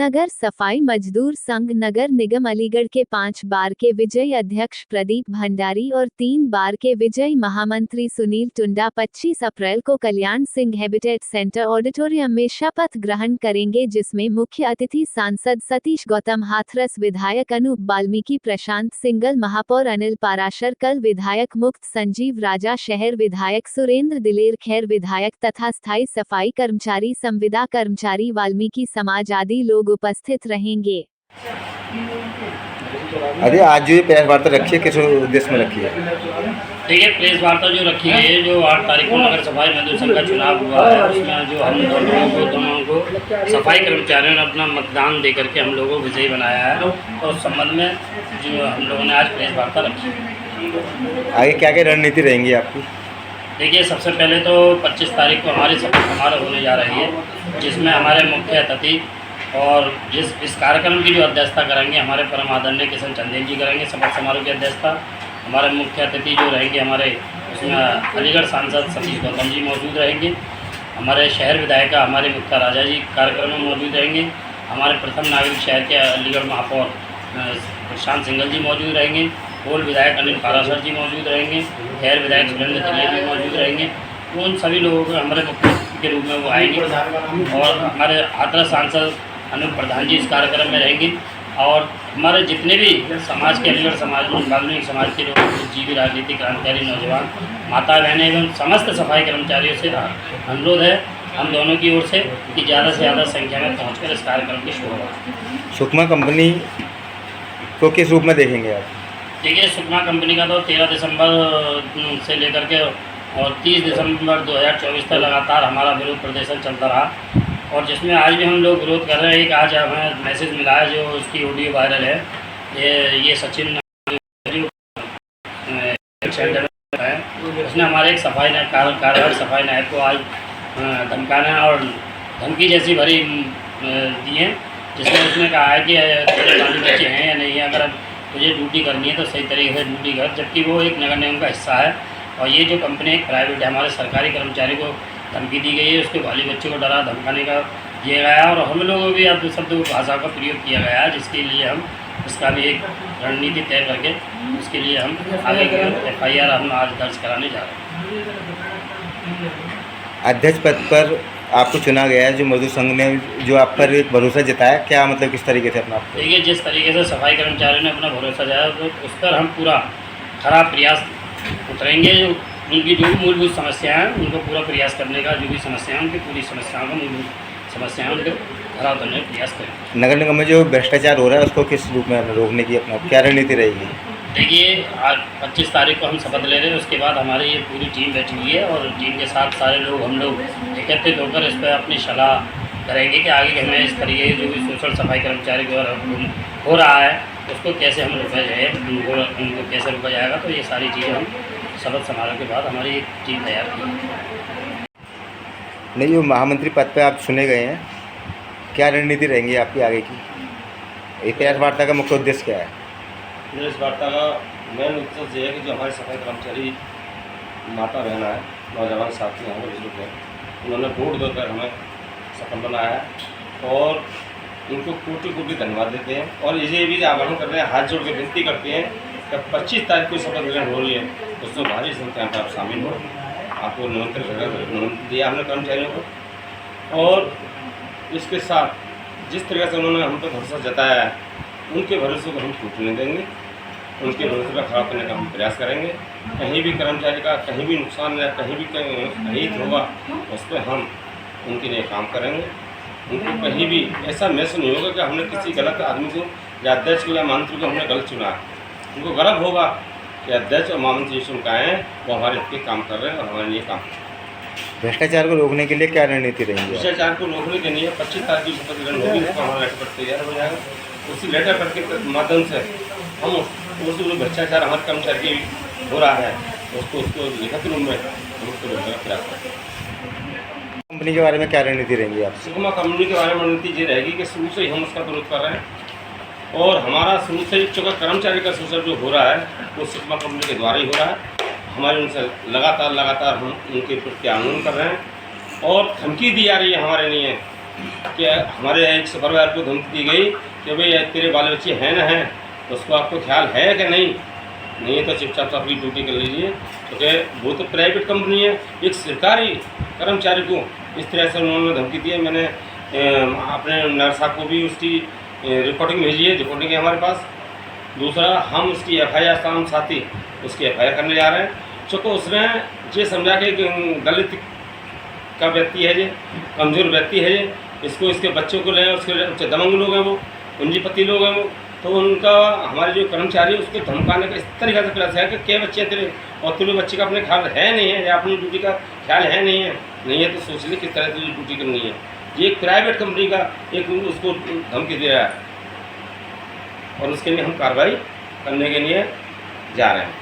नगर सफाई मजदूर संघ नगर निगम अलीगढ़ के 5 बार के विजयी अध्यक्ष प्रदीप भंडारी और 3 बार के विजयी महामंत्री सुनील टुंडा 25 अप्रैल को Kalyan Singh habitat centre auditorium में शपथ ग्रहण करेंगे, जिसमें मुख्य अतिथि सांसद सतीश गौतम, हाथरस विधायक अनूप वाल्मीकि, प्रशांत सिंगल, महापौर अनिल पाराशर, कल विधायक मुक्त, संजीव राजा, शहर विधायक सुरेंद्र दिलेर, खैर विधायक तथा स्थायी सफाई कर्मचारी, संविदा कर्मचारी, वाल्मीकि समाज आदि लोग उपस्थित रहेंगे। अरे आज जो ये प्रेस वार्ता रखी है, किस उद्देश्य में रखी है? देखिए, प्रेस वार्ता जो रखी है, जो 8 तारीख को नगर सफाई मजदूर संघ का चुनाव हुआ है, उसमें जो हम दोनों को सफाई कर्मचारियों ने अपना मतदान दे करके हम लोगों को विजयी बनाया है, तो उस संबंध में जो हम लोगों ने आज प्रेस वार्ता रखी है। आगे क्या क्या रणनीति रहेंगी आपकी? देखिए, सबसे पहले तो 25 तारीख को हमारी शपथ समारोह होने जा रही है, जिसमें हमारे मुख्य अतिथि और इस कार्यक्रम की जो अध्यक्षता करेंगे हमारे परम आदरणीय किशन चंदेल जी करेंगे। शपथ समारोह की अध्यक्षता हमारे मुख्य अतिथि जो रहेंगे हमारे उसमें अलीगढ़ सांसद सतीश गौतम जी मौजूद रहेंगे। हमारे शहर विधायक हमारे मुक्ता राजा जी कार्यक्रम में मौजूद रहेंगे। हमारे प्रथम नागरिक शहर के अलीगढ़ महापौर प्रशांत सिंगल जी मौजूद रहेंगे। पूर्व विधायक अनिल पाराशर जी मौजूद रहेंगे। खैर विधायक सुरेंद्र दिलेर भी मौजूद रहेंगे। तो उन सभी लोगों को हमारे मुख्य के रूप में वो आएंगे और हमारे हाथरस सांसद अनूप प्रधान जी इस कार्यक्रम में रहेंगे। और हमारे जितने भी समाज के अलीगढ़ समाज वाल्मीकि समाज के लोग, बुद्धिजीवी, राजनीतिक क्रांतिकारी नौजवान, माता बहनें एवं समस्त सफाई कर्मचारियों से अनुरोध है हम दोनों की ओर से कि ज़्यादा से ज़्यादा संख्या में पहुंचकर इस कार्यक्रम की शुरुआत। सुकमा कंपनी को किस रूप में देखेंगे आप? देखिए, सुकमा कंपनी का तो 13 दिसंबर से लेकर के और 30 दिसंबर 2024 तक लगातार हमारा विरोध प्रदर्शन चलता रहा, और जिसमें आज भी हम लोग विरोध कर रहे हैं। एक आज हमें मैसेज मिला है, जो उसकी ऑडियो वायरल है, ये सचिन सेंटर में है, उसने हमारे एक सफाई कार्यरत सफाई नायक को आज धमकाना और धमकी जैसी भरी दी है, जिसमें उसने कहा है कि तेरे बाल बच्चे हैं या नहीं है, अगर तुझे ड्यूटी करनी है तो सही तरीके से ड्यूटी कर, जबकि वो एक नगर निगम का हिस्सा है। और ये जो कंपनी एक प्राइवेट है, हमारे सरकारी कर्मचारी को धमकी दी गई है, उसके बाली बच्चे को डरा धमकाने का दिया गया है, और हम लोगों को भी अब शब्द भाषा का प्रयोग किया गया है, जिसके लिए हम इसका भी एक रणनीति तय करके उसके लिए हम आगे FIR हम आज दर्ज कराने जा रहे हैं। अध्यक्ष पद पर आपको चुना गया है, जो मजदूर संघ ने जो आप पर एक भरोसा जताया, क्या मतलब किस तरीके से अपना? देखिए, जिस तरीके से सफाई कर्मचारियों ने अपना भरोसा जताया, तो उस पर हम पूरा खरा प्रयास उतरेंगे। जो उनकी जो भी मूलभूत समस्याएं हैं उनको पूरा प्रयास करने का, जो भी समस्याएं उनकी पूरी समस्याओं का मूलभूत समस्याएं उनके खरा उतरने का प्रयास करेंगे। नगर निगम में जो भ्रष्टाचार हो रहा है उसको किस रूप में रोकने की अपना क्या रणनीति रहेगी? देखिए, आज 25 तारीख को हम शपथ ले रहे हैं, उसके बाद हमारी ये पूरी टीम बैठी हुई है और टीम के साथ सारे लोग हम लोग एकत्रित होकर इस पर अपनी सलाह करेंगे कि आगे हमें इस तरीके जो भी शोषण सफाई कर्मचारी को हो रहा है उसको कैसे हम रोका जाए, उनको कैसे रोका जाएगा। तो ये सारी चीज़ें हम शपथ समारोह के बाद हमारी एक टीम तैयार की। नहीं, जो महामंत्री पद पर आप चुने गए हैं, क्या रणनीति रहेंगी आपकी आगे की? ये प्रेस वार्ता का मुख्य उद्देश्य क्या है? प्रेस वार्ता का मेन उद्देश्य ये है कि जो हमारे सफाई कर्मचारी माता बहना है, नौजवान साथी हैं, हमारे बुजुर्ग हैं, उन्होंने वोट देकर हमें सफल बनाया है और उनको कोटि कोटि धन्यवाद देते हैं। और ये भी आह्वान कर रहे हैं, हाथ जोड़ के विनती करते हैं कि 25 तारीख को शपथ ग्रहण हो रही है, उसमें भारी संख्या में आप शामिल हो। आपको निमंत्रण दिया हमने कर्मचारियों को, और इसके साथ जिस तरह से उन्होंने हम पर भरोसा जताया है, उनके भरोसे को हम टूटने देंगे, उनके भरोसे पर खड़ा करने का हम प्रयास करेंगे। कहीं भी कर्मचारी का कहीं भी नुकसान या कहीं भी अहित होगा, उस पर हम उनके लिए काम करेंगे। उनको कहीं भी ऐसा महसूस नहीं होगा कि हमने किसी गलत आदमी को या अध्यक्ष को या मंत्री को हमने गलत चुना है। उनको गर्व होगा कि अध्यक्ष और महामंत्री जो उनका है वो हमारे हित के काम कर रहे हैं और हमारे लिए काम। भ्रष्टाचार को रोकने के लिए क्या रणनीति रहेंगी? भ्रष्टाचार को रोकने के लिए 25 तारीख की शपथ ग्रहण होगी, उसका हमारा लेटर तैयार हो जाएगा। उसी लेटर पढ़ के माध्यम से हम उस जो भ्रष्टाचार हमारे कर्मचारी हो रहा है उसको लिखित रूप में हम उसको रोकने का प्रयास करेंगे। कंपनी के बारे में क्या रणनीति रहेंगी आप? सुकमा कंपनी के बारे में रणनीति ये रहेगी कि शुरू से ही हम उसका विरोध कर रहे हैं, और हमारा शुरू से ही चूँकि कर्मचारी का शोषण जो हो रहा है वो सुकमा कंपनी के द्वारा ही हो रहा है। हमारे उनसे लगातार हम उनके प्रति आंदोलन कर रहे हैं और धमकी दी जा रही है हमारे लिए कि हमारे एक सुपरवाइजर को धमकी दी गई कि भाई तेरे बाल बच्चे हैं ना हैं, तो उसको आपको ख्याल है कि नहीं है तो चुपचाप से अपनी ड्यूटी कर लीजिए, क्योंकि वो तो प्राइवेट कंपनी है। एक सरकारी कर्मचारी को इस तरह से उन्होंने धमकी दी है। मैंने अपने नर्स साहब को भी उसकी रिकॉर्डिंग भेजी है, रिकॉर्डिंग है हमारे पास। दूसरा, हम उसकी FIR शाम साथी उसकी FIR करने जा रहे हैं, चूँकि उसमें ये समझा कि दलित का व्यक्ति है, ये कमज़ोर व्यक्ति है, ये इसको इसके बच्चों को लें, उसके दमंग लोग हैं, वो पूंजीपति लोग हैं वो, तो उनका हमारे जो कर्मचारी है उसको धमकाने का इस तरीके से प्रयास है कि क्या बच्चे तेरे और तेरे बच्चे का अपने ख्याल है नहीं है या अपनी ड्यूटी का ख्याल है नहीं है तो सोच ली किस तरह से ड्यूटी करनी है। ये एक प्राइवेट कंपनी का एक उसको धमकी दे रहा है और उसके लिए हम कार्रवाई करने के लिए जा रहे हैं।